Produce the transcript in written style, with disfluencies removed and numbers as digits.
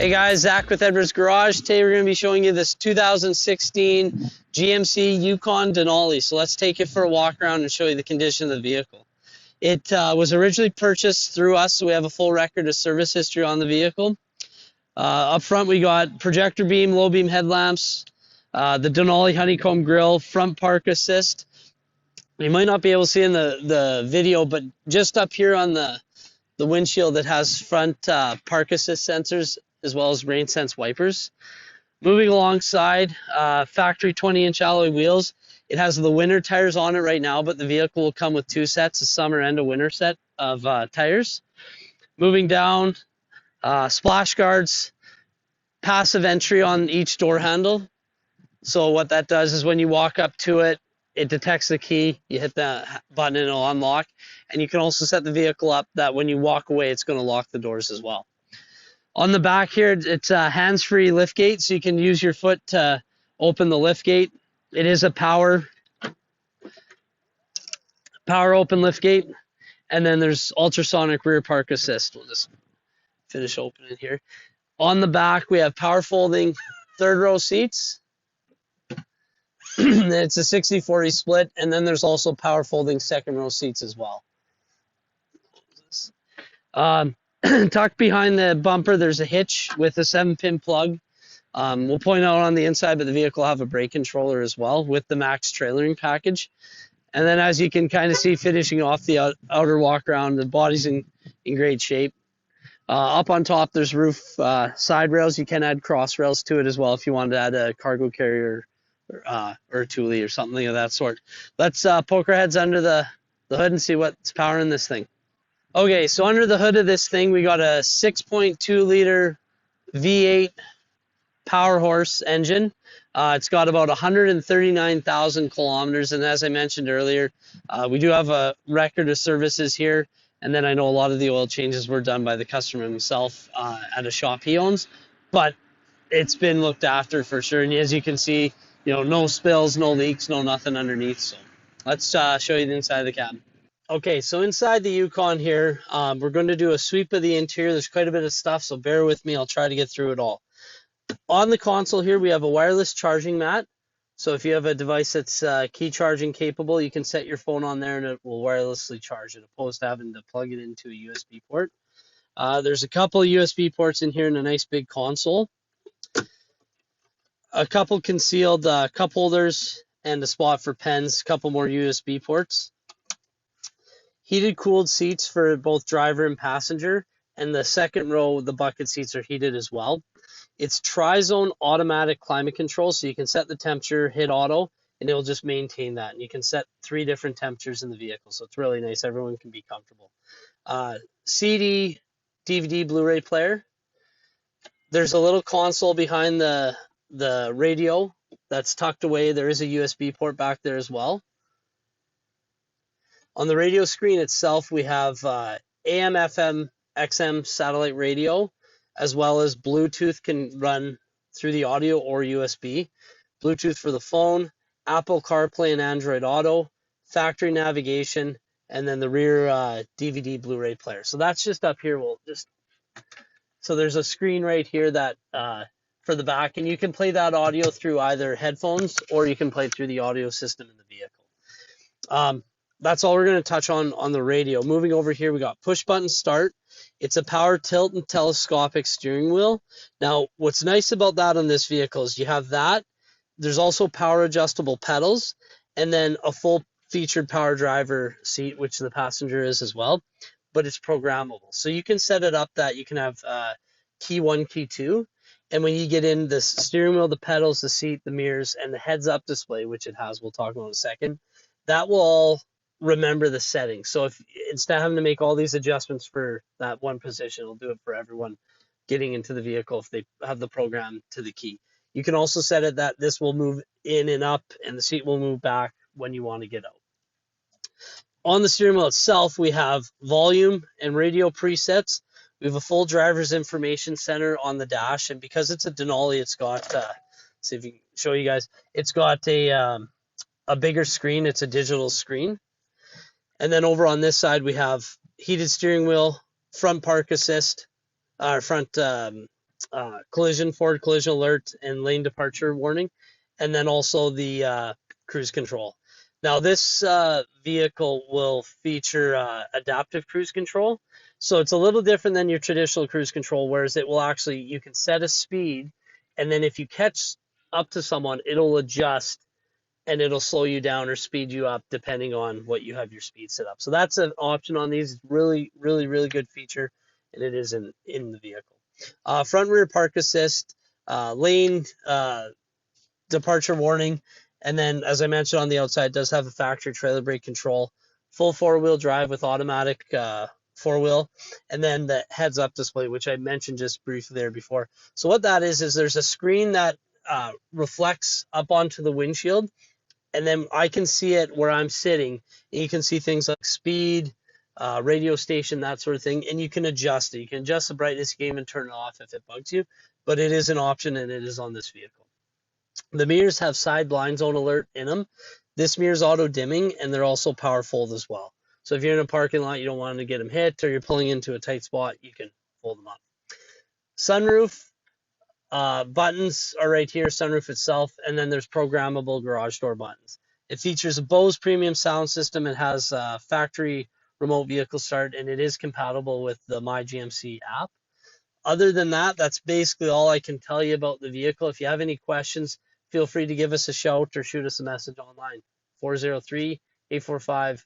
Hey guys, Zach with Edwards Garage. Today we're going to be showing you this 2016 GMC Yukon Denali. So let's take it for a walk around and show you the condition of the vehicle. It was originally purchased through us, so we have a full record of service history on the vehicle. Up front we got projector beam, low beam headlamps, the Denali honeycomb grille, front park assist. You might not be able to see in the video, but just up here on the windshield that has front park assist sensors as well as rain sense wipers. Moving alongside, factory 20-inch alloy wheels. It has the winter tires on it right now, but the vehicle will come with two sets, a summer and a winter set of tires. Moving down, splash guards, passive entry on each door handle. So what that does is when you walk up to it, it detects the key, you hit the button and it'll unlock. And you can also set the vehicle up that when you walk away, it's going to lock the doors as well. On the back here, it's a hands-free lift gate, so you can use your foot to open the lift gate. It is a power open lift gate. And then there's ultrasonic rear park assist. We'll just finish opening here. On the back, we have power folding third row seats. It's a 60-40 split, and then there's also power folding second row seats as well. Tucked behind the bumper, there's a hitch with a 7-pin plug. We'll point out on the inside, but the vehicle will have a brake controller as well with the max trailering package. And then as you can kind of see, finishing off the outer walk around, the body's in great shape. Up on top, there's roof side rails. You can add cross rails to it as well if you wanted to add a cargo carrier or a Thule or something of that sort. Let's poke our heads under the hood and see what's powering this thing. Okay, so under the hood of this thing, we got a 6.2 liter V8 power horse engine. It's got about 139,000 kilometers, and as I mentioned earlier, we do have a record of services here, and then I know a lot of the oil changes were done by the customer himself at a shop he owns, but it's been looked after for sure, and as you can see, no spills, no leaks, no nothing underneath. So let's show you the inside of the cab. Okay, so inside the Yukon here, we're going to do a sweep of the interior. There's quite a bit of stuff, so bear with me. I'll try to get through it all. On the console here, we have a wireless charging mat. So if you have a device that's key charging capable, you can set your phone on there and it will wirelessly charge it, opposed to having to plug it into a USB port. There's a couple of USB ports in here and a nice big console. A couple concealed cup holders and a spot for pens, a couple more USB ports. Heated cooled seats for both driver and passenger, and the second row, the bucket seats are heated as well. It's tri-zone automatic climate control, so you can set the temperature, hit auto, and it'll just maintain that. And you can set 3 different temperatures in the vehicle, so it's really nice. Everyone can be comfortable. CD, DVD, Blu-ray player. There's a little console behind the radio that's tucked away. There is a USB port back there as well. On the radio screen itself, we have AM, FM, XM satellite radio, as well as Bluetooth can run through the audio or USB. Bluetooth for the phone, Apple CarPlay and Android Auto, factory navigation, and then the rear DVD Blu-ray player. So that's just up here. So there's a screen right here that for the back, and you can play that audio through either headphones or you can play through the audio system in the vehicle. That's all we're going to touch on the radio. Moving over here, we got push button start. It's a power tilt and telescopic steering wheel. Now, what's nice about that on this vehicle is you have that. There's also power adjustable pedals, and then a full featured power driver seat, which the passenger is as well, but it's programmable. So you can set it up that you can have key 1, key 2, and when you get in the steering wheel, the pedals, the seat, the mirrors, and the heads-up display, which it has, we'll talk about in a second, that will all remember the settings. So if instead of having to make all these adjustments for that one position, it'll do it for everyone getting into the vehicle if they have the program to the key. You can also set it that this will move in and up and the seat will move back when you want to get out. On the steering wheel itself, we have volume and radio presets. We have a full driver's information center on the dash, and because it's a Denali, it's got see if you can show you guys, it's got a bigger screen. It's a digital screen. And then over on this side, we have heated steering wheel, front park assist, front forward collision alert, and lane departure warning, and then also the cruise control. Now this vehicle will feature adaptive cruise control, so it's a little different than your traditional cruise control, whereas it will actually, you can set a speed, and then if you catch up to someone, it'll adjust and it'll slow you down or speed you up depending on what you have your speed set up. So that's an option on these. Really, really, really good feature, and it is in the vehicle. Front rear park assist, lane departure warning, and then as I mentioned on the outside, it does have a factory trailer brake control, full four-wheel drive with automatic four-wheel, and then the heads-up display, which I mentioned just briefly there before. So what that is there's a screen that reflects up onto the windshield, and then I can see it where I'm sitting. And you can see things like speed, radio station, that sort of thing, and you can adjust it. You can adjust the brightness, you can even turn it off if it bugs you, but it is an option, and it is on this vehicle. The mirrors have side blind zone alert in them. This mirror is auto dimming, and they're also power fold as well. So if you're in a parking lot, you don't want to get them hit, or you're pulling into a tight spot, you can fold them up. Sunroof. Buttons are right here, sunroof itself, and then there's programmable garage door buttons. It features a Bose premium sound system. It has factory remote vehicle start, and it is compatible with the My GMC app. Other than that, that's basically all I can tell you about the vehicle. If you have any questions, feel free to give us a shout or shoot us a message online. 403-845-3328.